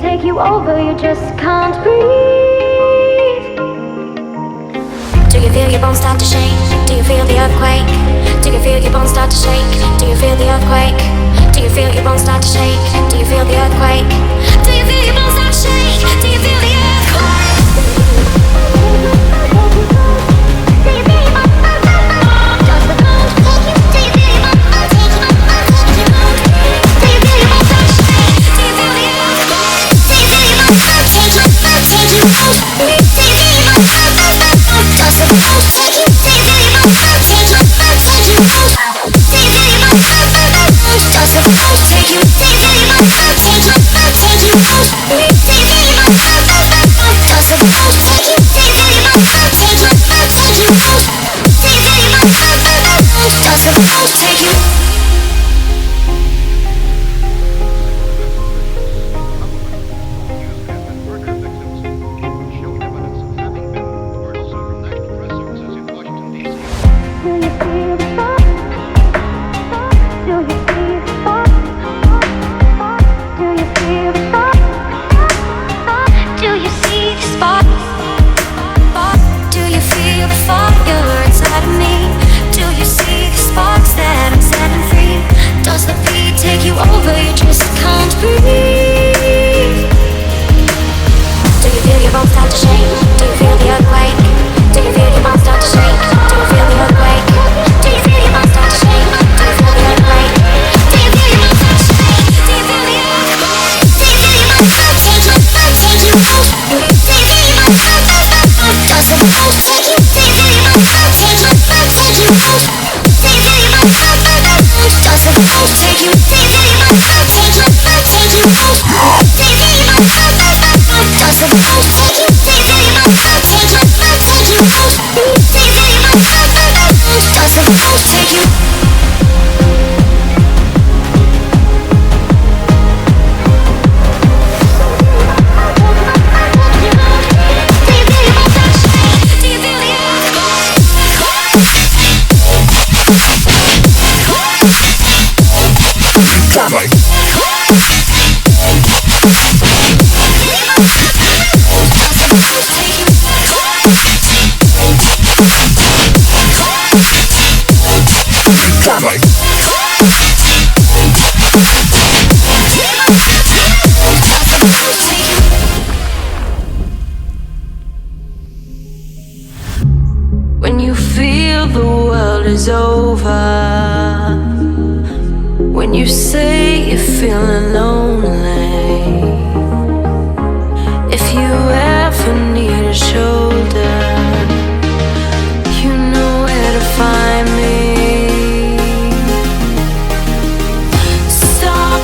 take you over, you just can't breathe. Do you feel your bones start to shake? Do you feel the earthquake? Do you feel your bones start to shake? Do you feel the earthquake? Do you feel your bones start to shake? Do you feel the earthquake? Do you feel your bones start to shake? Do you feel the earthquake? When you feel the world is over, when you say you're feeling lonely, if you ever need a shoulder, you know where to find me. Stop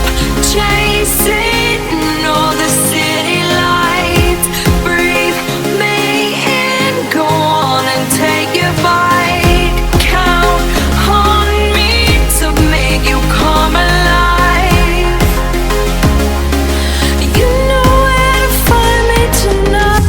chasing all the city lights, breathe me in, go on and take your bite. Count on me to make you come alive. You know where to find me tonight.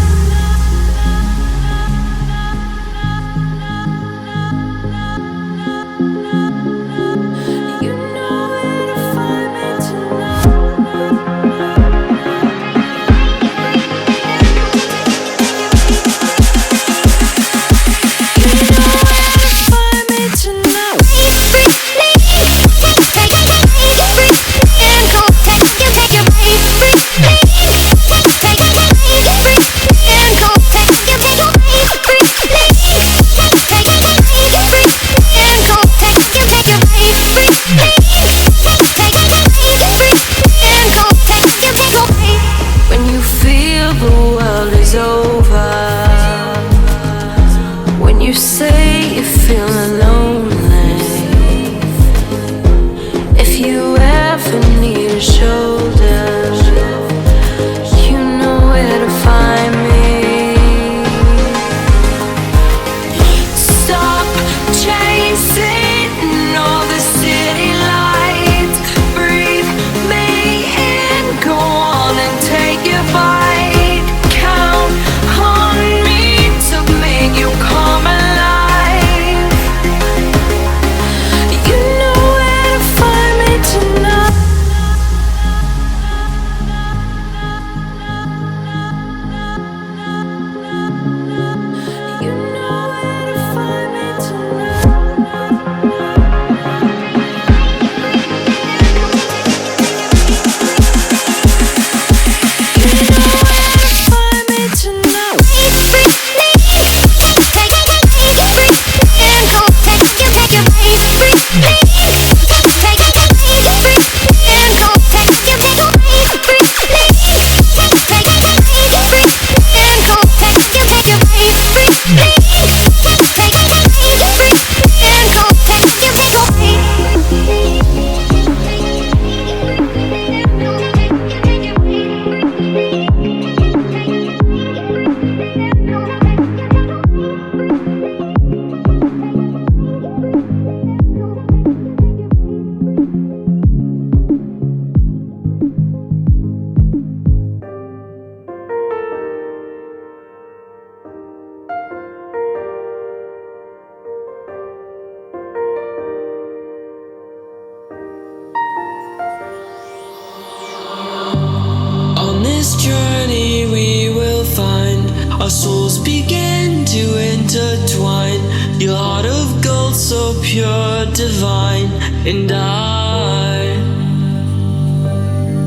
pure, divine, and I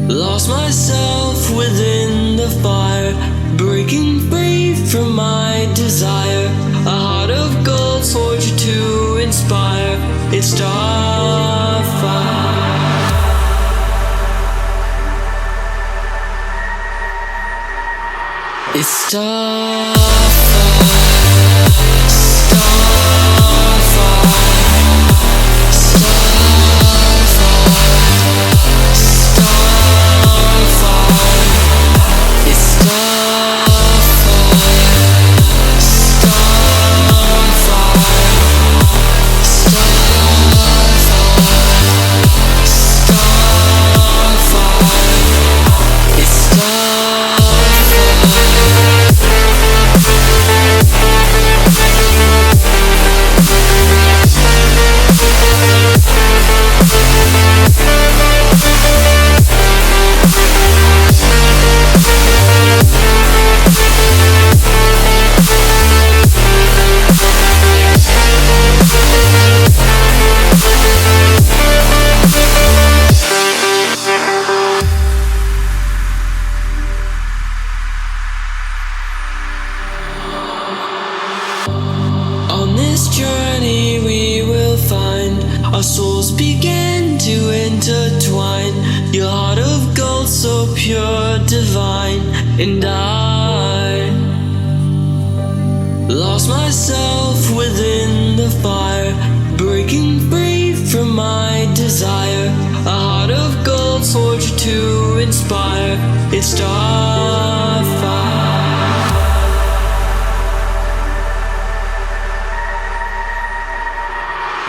lost myself within the fire, breaking free from my desire. A heart of gold, forged to inspire. It's starfire. It's starfire. On this journey we will find our souls begin to intertwine. Your heart of gold, so pure, divine, and I lost myself within the fire, breaking free from my desire. A heart of gold, forged to inspire. It's starfire.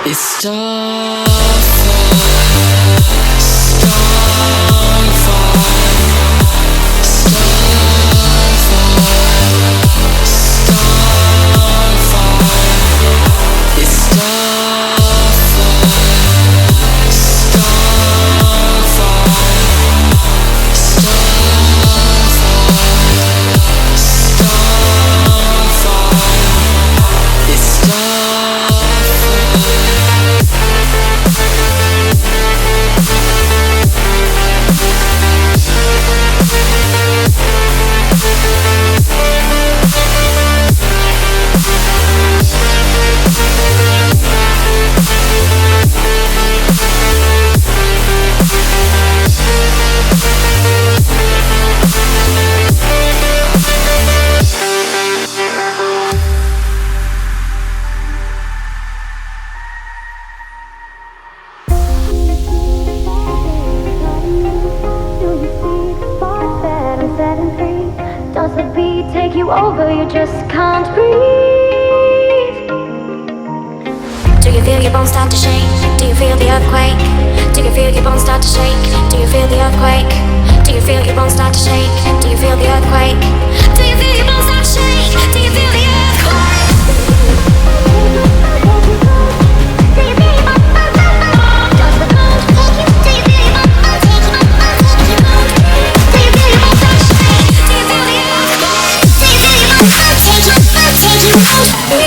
It's starfire, starfire, starfire, it's starfire, Does the beat take you over? You just can't breathe. Do you feel your bones start to shake? Do you feel the earthquake? Do you feel your bones start to shake? Do you feel the earthquake? Do you feel your bones start to shake? Do you feel the earthquake? Do you feel your bones start to shake? Do you feel the earthquake? Take you, I'll take you, I'll take you out.